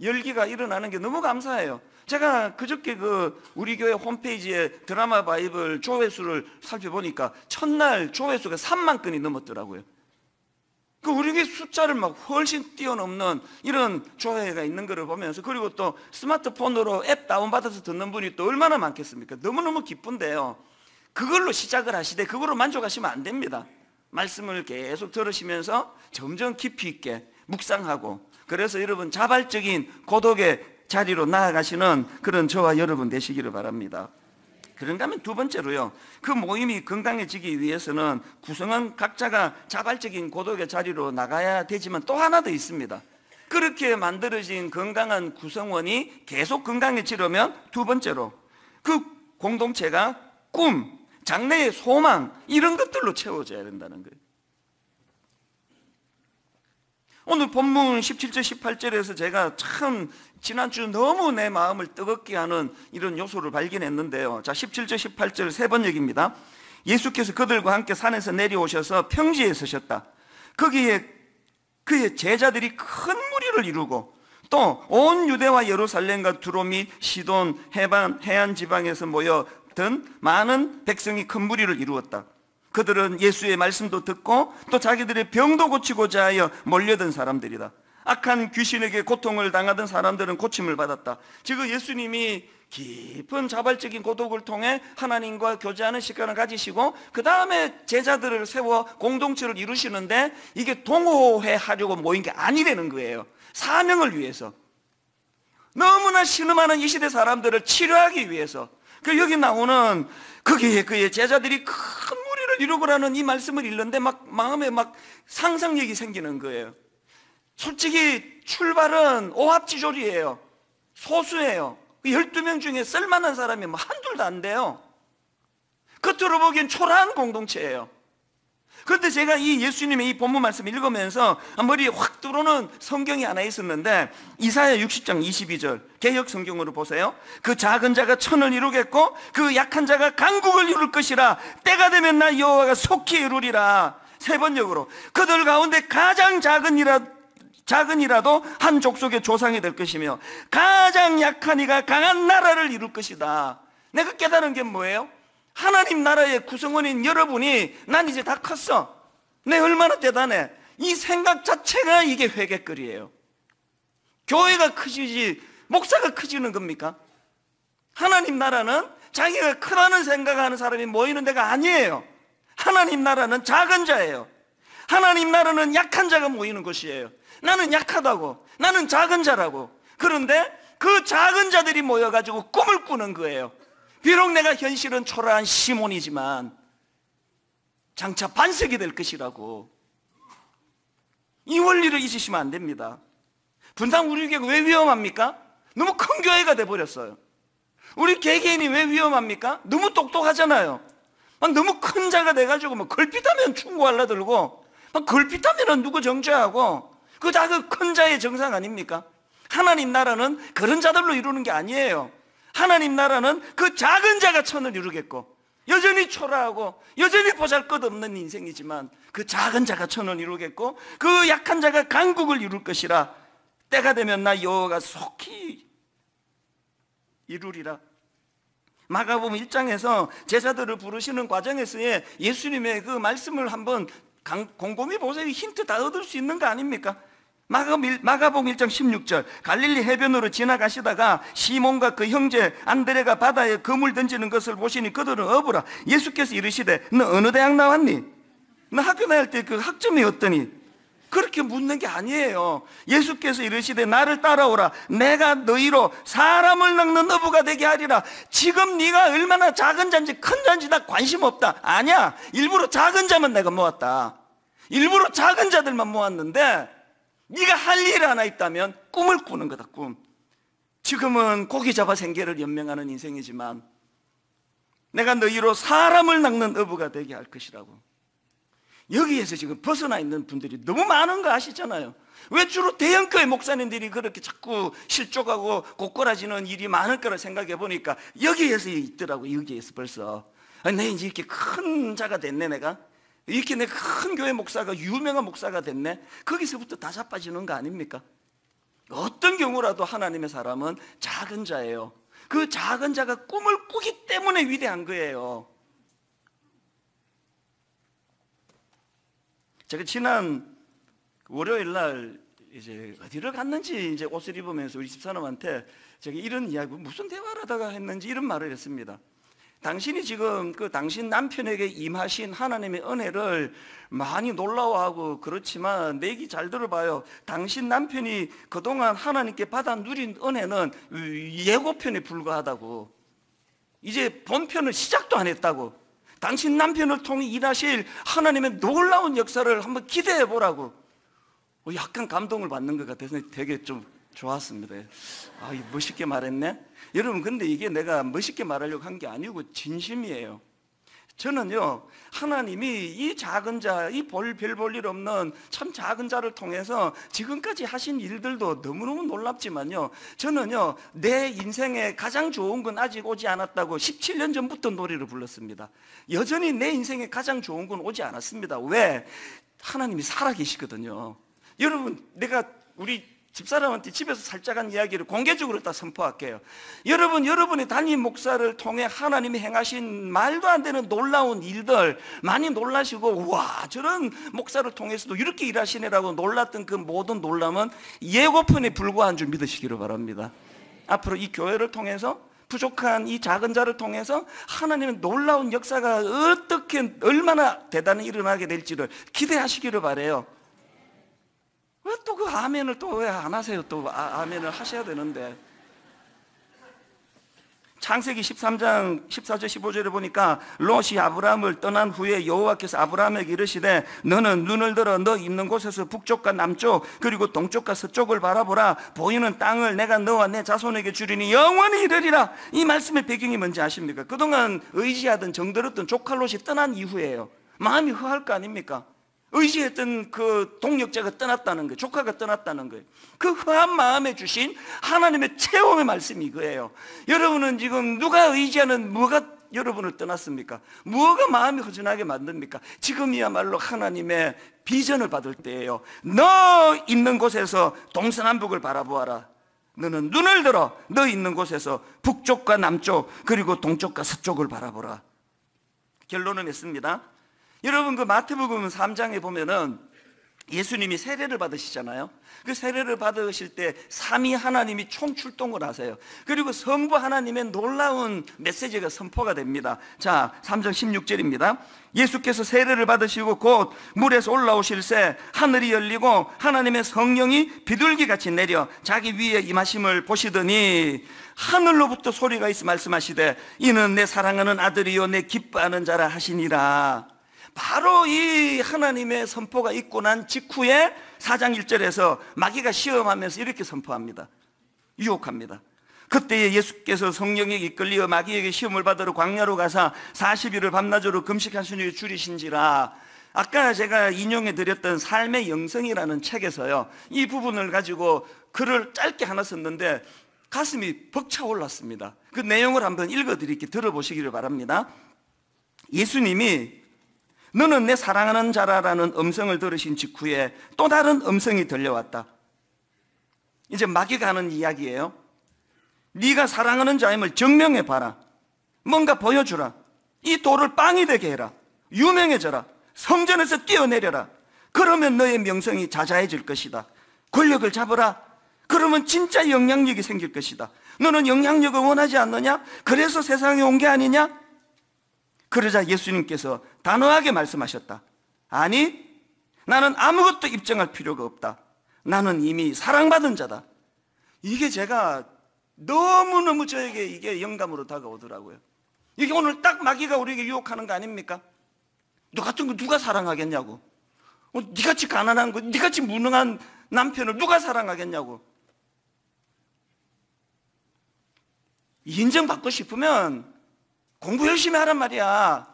열기가 일어나는 게 너무 감사해요. 제가 그저께 우리 교회 홈페이지에 드라마 바이블 조회수를 살펴보니까 첫날 조회수가 3만 건이 넘었더라고요. 우리 교회 숫자를 훨씬 뛰어넘는 이런 조회가 있는 것을 보면서, 그리고 또 스마트폰으로 앱 다운받아서 듣는 분이 또 얼마나 많겠습니까? 너무너무 기쁜데요, 그걸로 시작을 하시되 그걸로 만족하시면 안 됩니다. 말씀을 계속 들으시면서 점점 깊이 있게 묵상하고, 그래서 여러분 자발적인 고독의 자리로 나아가시는 그런 저와 여러분 되시기를 바랍니다. 그런가 하면 두 번째로요, 그 모임이 건강해지기 위해서는 구성원 각자가 자발적인 고독의 자리로 나가야 되지만 또 하나 더 있습니다. 그렇게 만들어진 건강한 구성원이 계속 건강해지려면 두 번째로 그 공동체가 꿈, 장래의 소망, 이런 것들로 채워져야 된다는 거예요. 오늘 본문 17절 18절에서 제가 참 지난주 너무 내 마음을 뜨겁게 하는 이런 요소를 발견했는데요. 자, 17절 18절 세 번 얘기입니다. 예수께서 그들과 함께 산에서 내려오셔서 평지에 서셨다. 거기에 그의 제자들이 큰 무리를 이루고 또 온 유대와 예루살렘과 두로 및 시돈, 해안 지방에서 모여든 많은 백성이 큰 무리를 이루었다. 그들은 예수의 말씀도 듣고 또 자기들의 병도 고치고자 하여 몰려든 사람들이다. 악한 귀신에게 고통을 당하던 사람들은 고침을 받았다. 지금 예수님이 깊은 자발적인 고독을 통해 하나님과 교제하는 시간을 가지시고 그 다음에 제자들을 세워 공동체를 이루시는데, 이게 동호회 하려고 모인 게 아니라는 거예요. 사명을 위해서, 너무나 신음하는 이 시대 사람들을 치료하기 위해서. 여기 나오는 거기에 그의 제자들이 큰 무리를 이루고라는 이 말씀을 읽는데 마음에 상상력이 생기는 거예요. 솔직히 출발은 오합지졸이에요. 소수예요. 12명 중에 쓸만한 사람이 한둘도 안 돼요. 겉으로 보기엔 초라한 공동체예요. 그런데 제가 이 예수님의 이 본문 말씀 읽으면서 머리에 확 들어오는 성경이 하나 있었는데, 이사야 60장 22절 개역 성경으로 보세요. 그 작은 자가 천을 이루겠고 그 약한 자가 강국을 이룰 것이라. 때가 되면 나 여호와가 속히 이루리라. 세 번역으로 그들 가운데 가장 작은이라도 한 족속의 조상이 될 것이며 가장 약한 이가 강한 나라를 이룰 것이다. 내가 깨달은 게 뭐예요? 하나님 나라의 구성원인 여러분이 난 이제 다 컸어, 내 얼마나 대단해, 이 생각 자체가 이게 회개거리예요. 교회가 크지지 목사가 커지는 겁니까? 하나님 나라는 자기가 크다는 생각하는 사람이 모이는 데가 아니에요. 하나님 나라는 작은 자예요. 하나님 나라는 약한 자가 모이는 곳이에요. 나는 약하다고, 나는 작은 자라고. 그런데 그 작은 자들이 모여가지고 꿈을 꾸는 거예요. 비록 내가 현실은 초라한 시몬이지만 장차 반석이 될 것이라고. 이 원리를 잊으시면 안 됩니다. 분당 우리 교회가 왜 위험합니까? 너무 큰 교회가 돼버렸어요. 우리 개개인이 왜 위험합니까? 너무 똑똑하잖아요. 너무 큰 자가 돼가지고 뭐 걸핏하면 충고하려 들고, 걸핏하면 누구 정죄하고, 그거 다 그 큰 자의 정상 아닙니까? 하나님 나라는 그런 자들로 이루는 게 아니에요. 하나님 나라는 그 작은 자가 천을 이루겠고, 여전히 초라하고 여전히 보잘것없는 인생이지만 그 작은 자가 천을 이루겠고, 그 약한 자가 강국을 이룰 것이라. 때가 되면 나 여호와가 속히 이루리라. 마가복음 1장에서 제자들을 부르시는 과정에서의 예수님의 그 말씀을 한번 곰곰이 보세요. 힌트 다 얻을 수 있는 거 아닙니까? 마가복음 1장 16절, 갈릴리 해변으로 지나가시다가 시몬과 그 형제 안드레가 바다에 그물 던지는 것을 보시니 그들은 어부라. 예수께서 이르시되 너 어느 대학 나왔니? 너 학교 다닐 때 그 학점이 어떠니? 그렇게 묻는 게 아니에요. 예수께서 이르시되 나를 따라오라. 내가 너희로 사람을 낚는 어부가 되게 하리라. 지금 네가 얼마나 작은 자인지 큰 자인지 나 관심 없다. 아니야, 일부러 작은 자만 내가 모았다. 일부러 작은 자들만 모았는데, 네가 할 일 하나 있다면 꿈을 꾸는 거다. 꿈. 지금은 고기 잡아 생계를 연명하는 인생이지만 내가 너희로 사람을 낚는 어부가 되게 할 것이라고. 여기에서 지금 벗어나 있는 분들이 너무 많은 거 아시잖아요. 왜 주로 대형교회 목사님들이 그렇게 자꾸 실족하고 고꾸라지는 일이 많을 거라 생각해 보니까 여기에서 있더라고. 여기에서 벌써 내 이제 이렇게 큰 자가 됐네. 내가 이렇게 내 큰 교회 목사가, 유명한 목사가 됐네. 거기서부터 다 자빠지는 거 아닙니까? 어떤 경우라도 하나님의 사람은 작은 자예요. 그 작은 자가 꿈을 꾸기 때문에 위대한 거예요. 제가 지난 월요일 날 이제 어디를 갔는지 이제 옷을 입으면서 우리 집사람한테 제가 이런 이야기, 무슨 대화를 하다가 했는지 이런 말을 했습니다. 당신이 지금 그 당신 남편에게 임하신 하나님의 은혜를 많이 놀라워하고 그렇지만 내 얘기 잘 들어봐요. 당신 남편이 그동안 하나님께 받아 누린 은혜는 예고편에 불과하다고. 이제 본편을 시작도 안 했다고. 당신 남편을 통해 일하실 하나님의 놀라운 역사를 한번 기대해 보라고. 약간 감동을 받는 것 같아서 되게 좀 좋았습니다. 멋있게 말했네. 여러분, 근데 이게 내가 멋있게 말하려고 한 게 아니고 진심이에요. 저는요, 하나님이 이 작은 자, 이 별 볼 일 없는 참 작은 자를 통해서 지금까지 하신 일들도 너무너무 놀랍지만요, 저는요, 내 인생에 가장 좋은 건 아직 오지 않았다고 17년 전부터 노래를 불렀습니다. 여전히 내 인생에 가장 좋은 건 오지 않았습니다. 왜? 하나님이 살아계시거든요. 여러분, 내가 우리 집사람한테 집에서 살짝 한 이야기를 공개적으로 다 선포할게요. 여러분, 여러분의 담임 목사를 통해 하나님이 행하신 말도 안 되는 놀라운 일들 많이 놀라시고, 와, 저런 목사를 통해서도 이렇게 일하시네라고 놀랐던 그 모든 놀람은 예고편에 불과한 줄 믿으시기를 바랍니다. 앞으로 이 교회를 통해서, 부족한 이 작은 자를 통해서 하나님의 놀라운 역사가 어떻게 얼마나 대단히 일어나게 될지를 기대하시기를 바라요. 왜 또 그 아멘을 또 왜 안 하세요? 또 아멘을 하셔야 되는데. 창세기 13장 14절 15절에 보니까 롯이 아브라함을 떠난 후에 여호와께서 아브라함에게 이르시되 너는 눈을 들어 너 있는 곳에서 북쪽과 남쪽 그리고 동쪽과 서쪽을 바라보라. 보이는 땅을 내가 너와 내 자손에게 주리니 영원히 이르리라. 이 말씀의 배경이 뭔지 아십니까? 그동안 의지하던 정들었던 조카 롯이 떠난 이후에요. 마음이 허할 거 아닙니까? 의지했던 그 동력자가 떠났다는 거예요. 조카가 떠났다는 거예요. 그 허한 마음에 주신 하나님의 체험의 말씀이 이거예요. 여러분은 지금 누가 의지하는 뭐가 여러분을 떠났습니까? 무엇가 마음이 허전하게 만듭니까? 지금이야말로 하나님의 비전을 받을 때예요. 너 있는 곳에서 동서남북을 바라보아라. 너는 눈을 들어 너 있는 곳에서 북쪽과 남쪽 그리고 동쪽과 서쪽을 바라보라. 결론은 했습니다. 여러분, 그 마태복음 3장에 보면은 예수님이 세례를 받으시잖아요. 그 세례를 받으실 때 삼위 하나님이 총출동을 하세요. 그리고 성부 하나님의 놀라운 메시지가 선포가 됩니다. 자, 3절 16절입니다. 예수께서 세례를 받으시고 곧 물에서 올라오실새 하늘이 열리고 하나님의 성령이 비둘기같이 내려 자기 위에 임하심을 보시더니 하늘로부터 소리가 있어 말씀하시되 이는 내 사랑하는 아들이요 내 기뻐하는 자라 하시니라. 바로 이 하나님의 선포가 있고 난 직후에 4장 1절에서 마귀가 시험하면서 이렇게 선포합니다. 유혹합니다. 그때에 예수께서 성령에 이끌리어 마귀에게 시험을 받으러 광야로 가사 40일을 밤낮으로 금식하시니 줄이신지라. 아까 제가 인용해 드렸던 삶의 영성이라는 책에서요, 이 부분을 가지고 글을 짧게 하나 썼는데 가슴이 벅차 올랐습니다. 그 내용을 한번 읽어 드릴게요. 들어보시기를 바랍니다. 예수님이 너는 내 사랑하는 자라라는 음성을 들으신 직후에 또 다른 음성이 들려왔다. 이제 마귀가 하는 이야기예요. 네가 사랑하는 자임을 증명해 봐라. 뭔가 보여주라. 이 돌을 빵이 되게 해라. 유명해져라. 성전에서 뛰어내려라. 그러면 너의 명성이 자자해질 것이다. 권력을 잡으라. 그러면 진짜 영향력이 생길 것이다. 너는 영향력을 원하지 않느냐? 그래서 세상에 온 게 아니냐? 그러자 예수님께서 단호하게 말씀하셨다. 아니, 나는 아무것도 입증할 필요가 없다. 나는 이미 사랑받은 자다. 이게 제가 너무너무 저에게 이게 영감으로 다가오더라고요. 이게 오늘 딱 마귀가 우리에게 유혹하는 거 아닙니까? 너 같은 거 누가 사랑하겠냐고. 니같이 가난한 거, 니같이 무능한 남편을 누가 사랑하겠냐고. 인정받고 싶으면 공부 열심히 하란 말이야.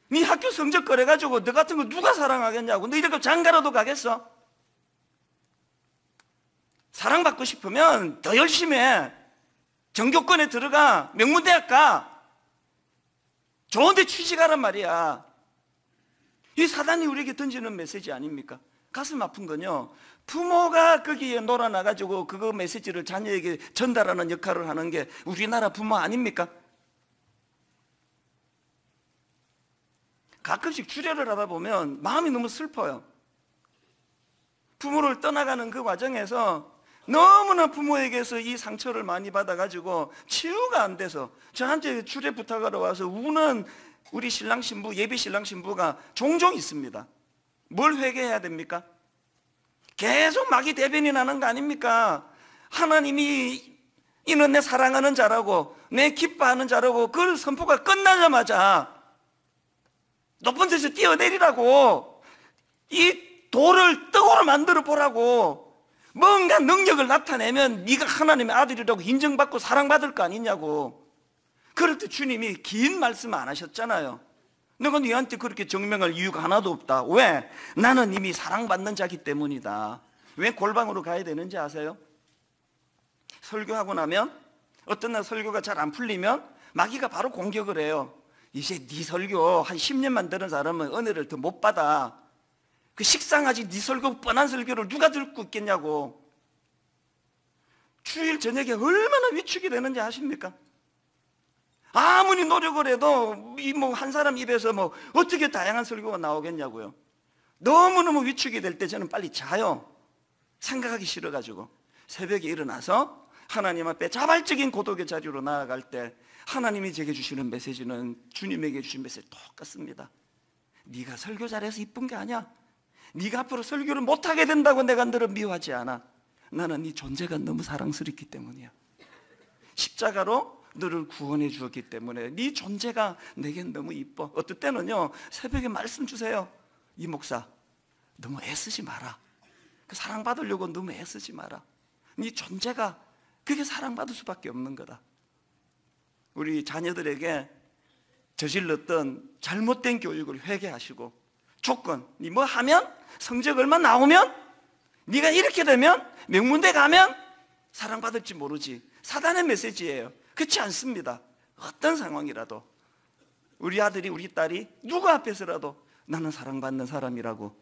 네 학교 성적 그래가지고 너 같은 거 누가 사랑하겠냐고. 너 이렇게 장가라도 가겠어? 사랑받고 싶으면 더 열심히 해. 전교권에 들어가. 명문대학 가. 좋은 데 취직하란 말이야. 이 사단이 우리에게 던지는 메시지 아닙니까? 가슴 아픈 건요, 부모가 거기에 놀아나가지고 그거 메시지를 자녀에게 전달하는 역할을 하는 게 우리나라 부모 아닙니까? 가끔씩 주례를 하다 보면 마음이 너무 슬퍼요. 부모를 떠나가는 그 과정에서 너무나 부모에게서 이 상처를 많이 받아가지고 치유가 안 돼서 저한테 주례 부탁하러 와서 우는 우리 신랑 신부, 예비 신랑 신부가 종종 있습니다. 뭘 회개해야 됩니까? 계속 마귀 대변이 나는 거 아닙니까? 하나님이 이는 내 사랑하는 자라고, 내 기뻐하는 자라고 그 선포가 끝나자마자 높은 데서 뛰어내리라고, 이 돌을 떡으로 만들어 보라고, 뭔가 능력을 나타내면 네가 하나님의 아들이라고 인정받고 사랑받을 거 아니냐고. 그럴 때 주님이 긴 말씀 안 하셨잖아요. 너가 너한테 그렇게 증명할 이유가 하나도 없다. 왜? 나는 이미 사랑받는 자기 때문이다. 왜 골방으로 가야 되는지 아세요? 설교하고 나면, 어떤 날 설교가 잘 안 풀리면 마귀가 바로 공격을 해요. 이제 네 설교 한 10년만 들은 사람은 은혜를 더 못 받아. 그 식상하지, 네 설교 뻔한 설교를 누가 듣고 있겠냐고. 주일 저녁에 얼마나 위축이 되는지 아십니까? 아무리 노력을 해도 한 사람 입에서 어떻게 다양한 설교가 나오겠냐고요. 너무너무 위축이 될 때 저는 빨리 자요. 생각하기 싫어가지고. 새벽에 일어나서 하나님 앞에 자발적인 고독의 자리로 나아갈 때 하나님이 제게 주시는 메시지는 주님에게 주신 메시지 똑같습니다. 네가 설교 잘해서 이쁜 게 아니야. 네가 앞으로 설교를 못하게 된다고 내가 너를 미워하지 않아. 나는 네 존재가 너무 사랑스럽기 때문이야. 십자가로 너를 구원해 주었기 때문에 네 존재가 내겐 너무 이뻐. 어떨 때는요, 새벽에 말씀 주세요. 이 목사 너무 애쓰지 마라. 그 사랑받으려고 너무 애쓰지 마라. 네 존재가 그게 사랑받을 수밖에 없는 거다. 우리 자녀들에게 저질렀던 잘못된 교육을 회개하시고, 조건, 네 뭐 하면, 성적 얼마 나오면, 네가 이렇게 되면, 명문대 가면 사랑받을지 모르지. 사단의 메시지예요. 그렇지 않습니다. 어떤 상황이라도 우리 아들이, 우리 딸이 누구 앞에서라도 나는 사랑받는 사람이라고,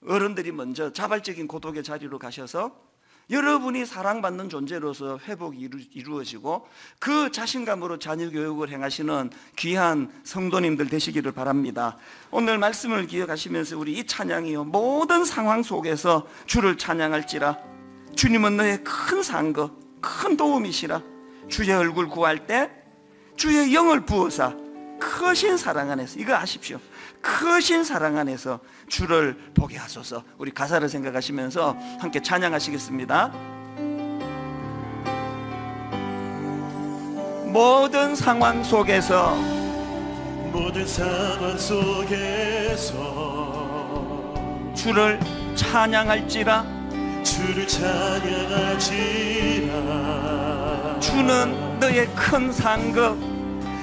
어른들이 먼저 자발적인 고독의 자리로 가셔서 여러분이 사랑받는 존재로서 회복이 이루어지고 그 자신감으로 자녀 교육을 행하시는 귀한 성도님들 되시기를 바랍니다. 오늘 말씀을 기억하시면서 우리 이 찬양이요, 모든 상황 속에서 주를 찬양할지라. 주님은 너의 큰 상급, 큰 도움이시라. 주의 얼굴 구할 때 주의 영을 부어사 크신 사랑 안에서, 이거 아십시오, 크신 사랑 안에서 주를 보게 하소서. 우리 가사를 생각하시면서 함께 찬양하시겠습니다. 모든 상황 속에서, 모든 상황 속에서 주를 찬양할지라. 주를 찬양할지라. 주는 너의 큰 상급,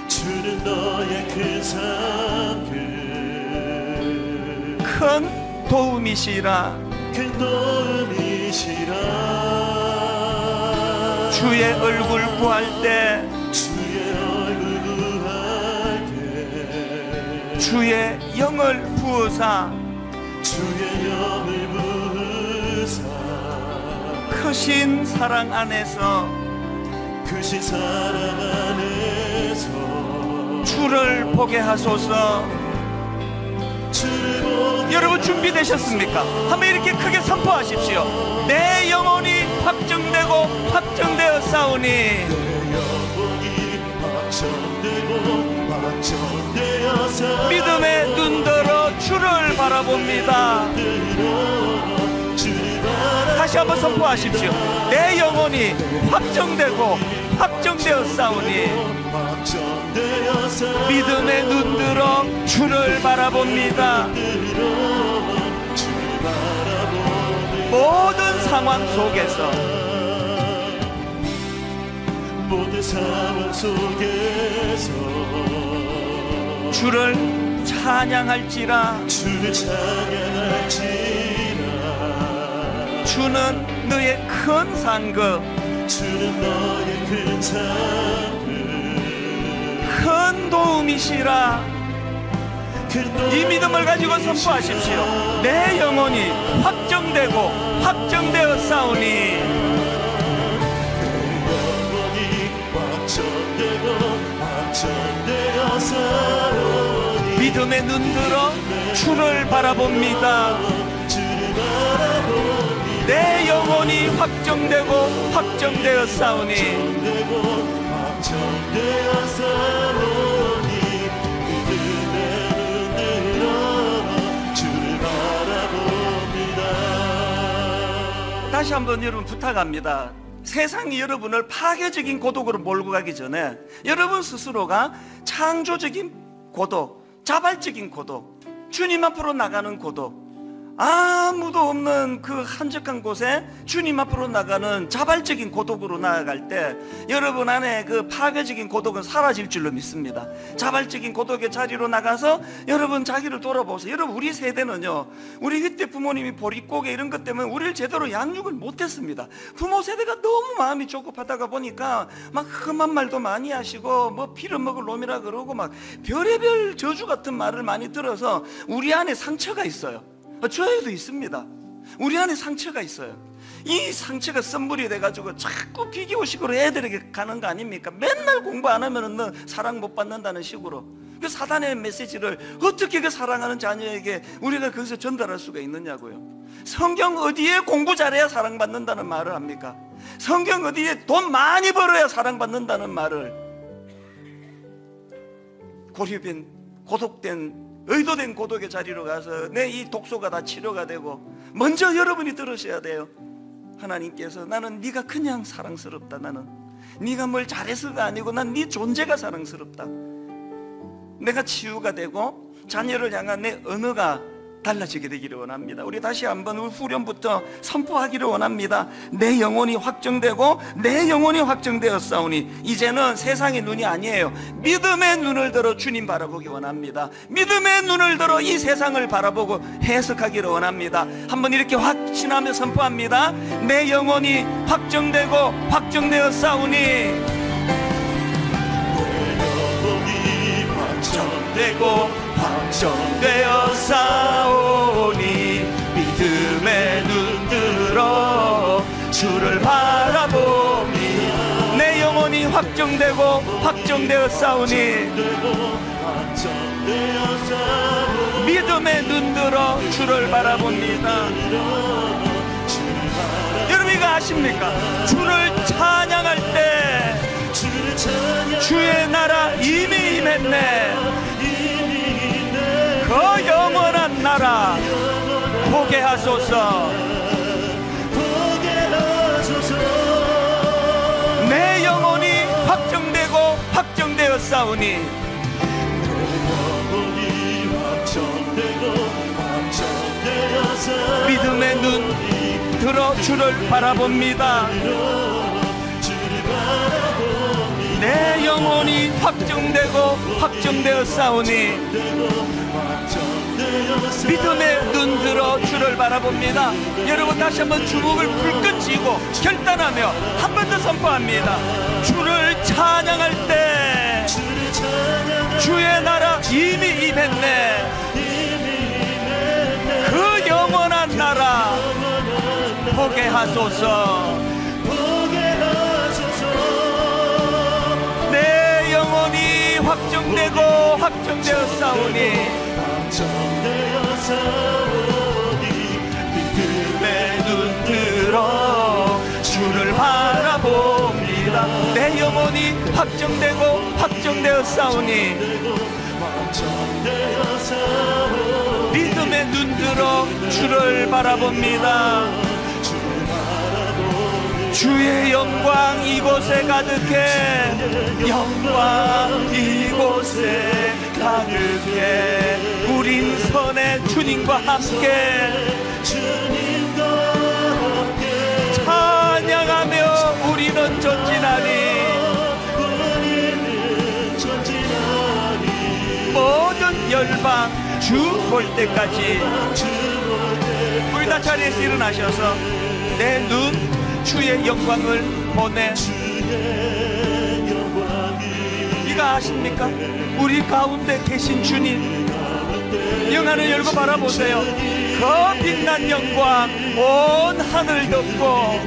주는 너의 큰 상급, 큰 도움이시라. 큰 도움이시라. 주의 얼굴 구할 때, 주의 얼굴 구할 때 주의 영을 부으사 주의 영을 부으사 크신 사랑 안에서, 크신 사랑 안에서 주를 보게 하소서. 여러분 준비되셨습니까? 한번 이렇게 크게 선포하십시오. 내 영혼이 확정되고 확정되어 싸우니, 내 영혼이 확정되고 확정되어 싸우니 믿음의 눈들어 주를 바라봅니다. 다시 한번 선포하십시오. 내 영혼이 확정되고 확정되어 싸우니, 믿음의 눈들어 주를 바라봅니다. 모든 상황 속에서, 모든 상황 속에서 주를 찬양할지라. 주를 찬양할지라. 주는 너의 큰 상급, 주는 너의 큰 상급, 큰 도움이시라. 이 믿음을 가지고 선포하십시오. 내 영혼이 확정되고 확정되어 싸우니, 영혼이 확정되고 확정되어 싸우니 믿음의 눈들어 주를 바라봅니다. 주를 바라봅니다. 내 영혼이 확정되고 확정되어 싸우니, 되고 확정되어 싸우니 믿음의 눈으로 주를 바라봅니다. 다시 한번 여러분 부탁합니다. 세상이 여러분을 파괴적인 고독으로 몰고 가기 전에 여러분 스스로가 창조적인 고독, 자발적인 고독, 주님 앞으로 나가는 고독, 아무도 없는 그 한적한 곳에 주님 앞으로 나가는 자발적인 고독으로 나아갈 때 여러분 안에 그 파괴적인 고독은 사라질 줄로 믿습니다. 자발적인 고독의 자리로 나가서 여러분 자기를 돌아보세요. 여러분 우리 세대는요, 우리 그때 부모님이 보릿고개 이런 것 때문에 우리를 제대로 양육을 못했습니다. 부모 세대가 너무 마음이 조급하다가 보니까 막 험한 말도 많이 하시고 뭐 피를 먹을 놈이라 그러고 막 별의별 저주 같은 말을 많이 들어서 우리 안에 상처가 있어요. 저에도 있습니다. 우리 안에 상처가 있어요. 이 상처가 선물이 돼가지고 자꾸 비교식으로 애들에게 가는 거 아닙니까? 맨날 공부 안 하면은 너 사랑 못 받는다는 식으로 그 사단의 메시지를 어떻게 그 사랑하는 자녀에게 우리가 거기서 전달할 수가 있느냐고요. 성경 어디에 공부 잘해야 사랑받는다는 말을 합니까? 성경 어디에 돈 많이 벌어야 사랑받는다는 말을, 고립인 고독된 의도된 고독의 자리로 가서 내 이 독소가 다 치료가 되고, 먼저 여러분이 들으셔야 돼요. 하나님께서 나는 네가 그냥 사랑스럽다. 나는 네가 뭘 잘해서가 아니고 난 네 존재가 사랑스럽다. 내가 치유가 되고 자녀를 향한 내 언어가 달라지게 되기를 원합니다. 우리 다시 한번 후렴부터 선포하기를 원합니다. 내 영혼이 확정되고 내 영혼이 확정되었사오니, 이제는 세상의 눈이 아니에요. 믿음의 눈을 들어 주님 바라보기 원합니다. 믿음의 눈을 들어 이 세상을 바라보고 해석하기를 원합니다. 한번 이렇게 확신하며 선포합니다. 내 영혼이 확정되고 확정되었사오니, 내 영혼이 확정되고 확정되어 싸우니, 믿음의 눈 들어 주를 바라봅니다. 내 영혼이 확정되고 확정되어 싸우니 믿음의 눈들어 주를 바라봅니다. 여러분 이거 아십니까? 주를 찬양할 때 주의 나라 이미 임했네. 그 영원한 나라 보게 하소서. 내 영혼이 확정되고 확정되어 싸우니 믿음의 눈 들어 주를 바라봅니다. 내 영혼이 확정되고 확정되어 싸우니 믿음의 눈 들어 주를 바라봅니다. 여러분 다시 한번 주목을 불끈 쥐고 결단하며 한 번 더 선포합니다. 주를 찬양할 때 주의 나라 이미 임했네. 그 영원한 나라 보게 하소서. 내 영혼이 확정되고 확정되어 싸우니 믿음의 눈 들어 주를 바라봅니다. 내 영혼이 확정되고 확정되어 싸우니 믿음의 눈 들어 주를 바라봅니다. 주의 영광 이곳에 가득해. 영광 이곳에 가득해. 우린 선의 주님과 함께 찬양하며 우리는 전진하리. 모든 열방 주 볼 때까지. 우리 다 자리에서 일어나셔서 내 눈 주의 영광을 보내. 이거 아십니까? 우리 가운데 계신 주님 영안을 열고 바라보세요. 그 빛난 영광 온 하늘 덮고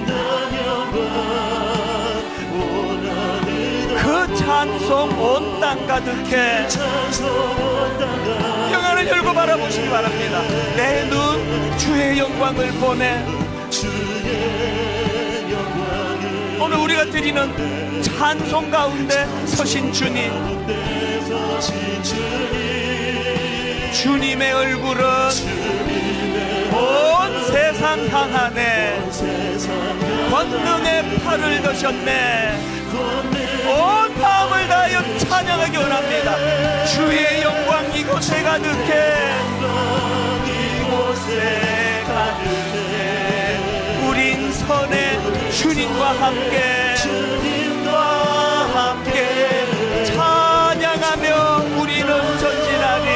그 찬송 온 땅 가득해. 영안을 열고 바라보시기 바랍니다. 내 눈 주의 영광을 보내. 오늘 우리가 드리는 찬송 가운데 서신 주님, 주님의 얼굴은 온 세상 향하네. 권능의 팔을 드셨네. 온 마음을 다하여 찬양하기 원합니다. 주의 영광 이곳에 가득해. 이곳에 가득해. 우린 선의 주님과 함께 찬양하며 우리는 전진하리.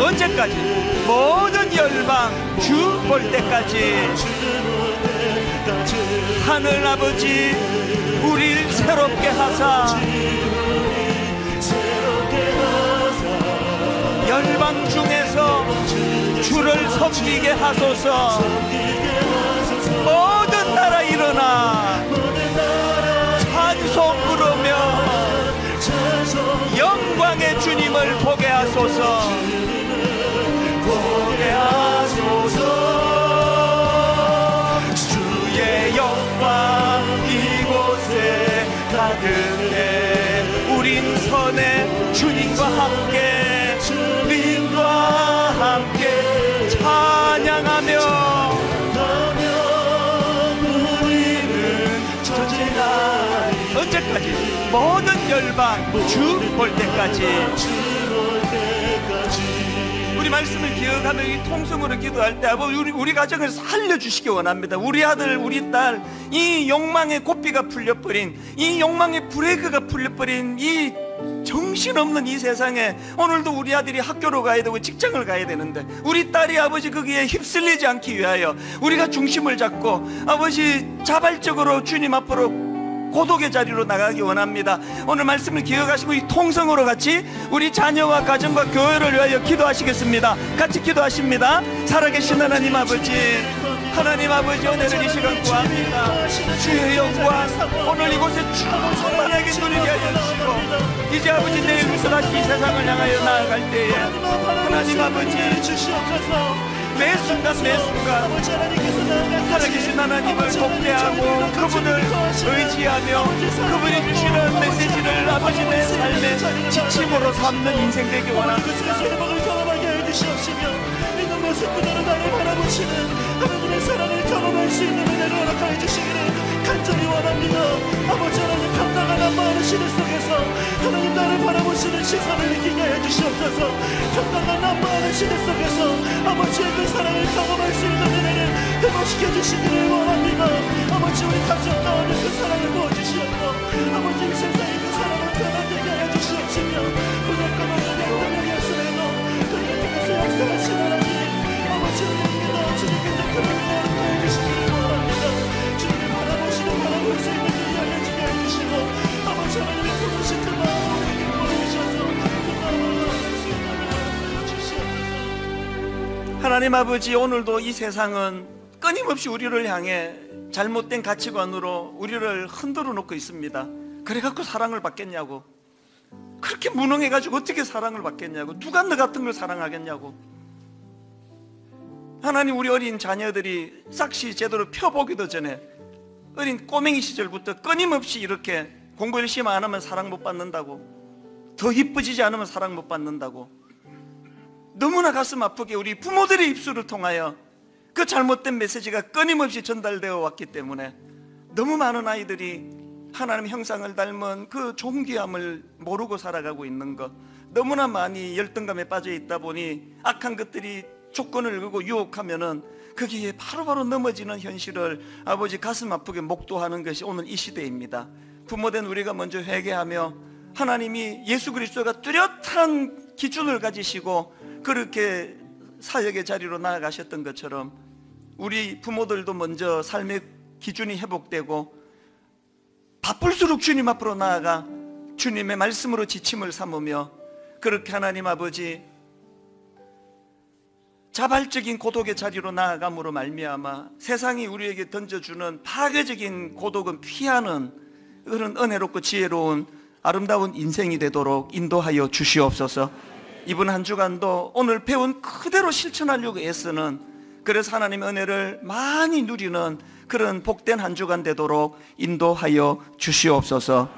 언제까지? 모든 열방 주 볼 때까지. 하늘 아버지 우리를 새롭게 하사 열방 중에서 주를 섬기게 하소서. 모든 나라 일어나 찬송 부르며 영광의 주님을 보게 하소서. 보게 하소서. 주의 영광 이곳에 가득해. 우린 선의 주님과 함께 주님과 함께 찬양하며 우리는 전진하리. 언제까지? 모든 열방 주 볼 때까지. 우리 말씀을 기억하며 이 통성으로 기도할 때 우리 가정을 살려주시기 원합니다. 우리 아들 우리 딸 이 욕망의 고삐가 풀려버린, 이 욕망의 브레이크가 풀려버린 이 정신없는 이 세상에 오늘도 우리 아들이 학교로 가야 되고 직장을 가야 되는데 우리 딸이 아버지 거기에 휩쓸리지 않기 위하여 우리가 중심을 잡고 아버지 자발적으로 주님 앞으로 고독의 자리로 나가기 원합니다. 오늘 말씀을 기억하시고 이 통성으로 같이 우리 자녀와 가정과 교회를 위하여 기도하시겠습니다. 같이 기도하십니다. 살아계신 하나님 아버지, 하나님 아버지 오늘 이 시간 구합니다. 주의 영광 오늘 이곳에 충만하게 누리게 하여 주시고 이제 아버지 내일부터 다시 이 세상을 향하여 나아갈 때에 하나님 아버지 매 순간 살아계신 하나님을 복대하고 그분을 의지하며 그분이 주시는 메시지를 아버지 내 삶의 지침으로 삼는 인생 되기 원합니다. 있는 모습 그대로 나를 바라보시는 하나님의 사랑을 경험할 수 있는 은혜를 허락하여 주시기를 간절히 원합니다. 아버지 하나님 감당한 남마하는 시대 속에서 하나님 나를 바라보시는 시선을 느끼게 해주시옵소서. 감당한 남마하는 시대 속에서 아버지의 그 사랑을 경험할 수 있는 은혜를 회복시켜 주시기를 원합니다. 아버지 우리 가족 가운데 그 사랑을 부어주시옵고 아버지 이 세상에 그 사랑을 변화되게 해주시옵시며 그들과 너를 영광을 예수에도 그들께서 역사하신 하나님 아버지 우리에게도 주님께서 그분을 허락하여 주시기를 원합니다. 주님을 바라보시는 바라볼 수 있는 이야기를 주게 해주시고 아버지 하나님의 부르신 그 마음을 우리에게 보여주셔서 그 마음을 알수 있는 주시옵소서. 하나님 아버지 오늘도 이 세상은 끊임없이 우리를 향해 잘못된 가치관으로 우리를 흔들어 놓고 있습니다. 그래갖고 사랑을 받겠냐고, 그렇게 무능해가지고 어떻게 사랑을 받겠냐고, 누가 너 같은 걸 사랑하겠냐고. 하나님 우리 어린 자녀들이 싹시 제대로 펴보기도 전에 어린 꼬맹이 시절부터 끊임없이 이렇게 공부 열심히 안 하면 사랑 못 받는다고, 더 이뻐지지 않으면 사랑 못 받는다고, 너무나 가슴 아프게 우리 부모들의 입술을 통하여 그 잘못된 메시지가 끊임없이 전달되어 왔기 때문에 너무 많은 아이들이 하나님 형상을 닮은 그 존귀함을 모르고 살아가고 있는 것, 너무나 많이 열등감에 빠져 있다 보니 악한 것들이 조건을 걸고 유혹하면은 거기에 바로바로 넘어지는 현실을 아버지 가슴 아프게 목도하는 것이 오늘 이 시대입니다. 부모된 우리가 먼저 회개하며 하나님이 예수 그리스도가 뚜렷한 기준을 가지시고 그렇게 사역의 자리로 나아가셨던 것처럼 우리 부모들도 먼저 삶의 기준이 회복되고 바쁠수록 주님 앞으로 나아가 주님의 말씀으로 지침을 삼으며 그렇게 하나님 아버지 자발적인 고독의 자리로 나아감으로 말미암아 세상이 우리에게 던져주는 파괴적인 고독은 피하는 그런 은혜롭고 지혜로운 아름다운 인생이 되도록 인도하여 주시옵소서. 이번 한 주간도 오늘 배운 그대로 실천하려고 애쓰는, 그래서 하나님의 은혜를 많이 누리는 그런 복된 한 주간 되도록 인도하여 주시옵소서.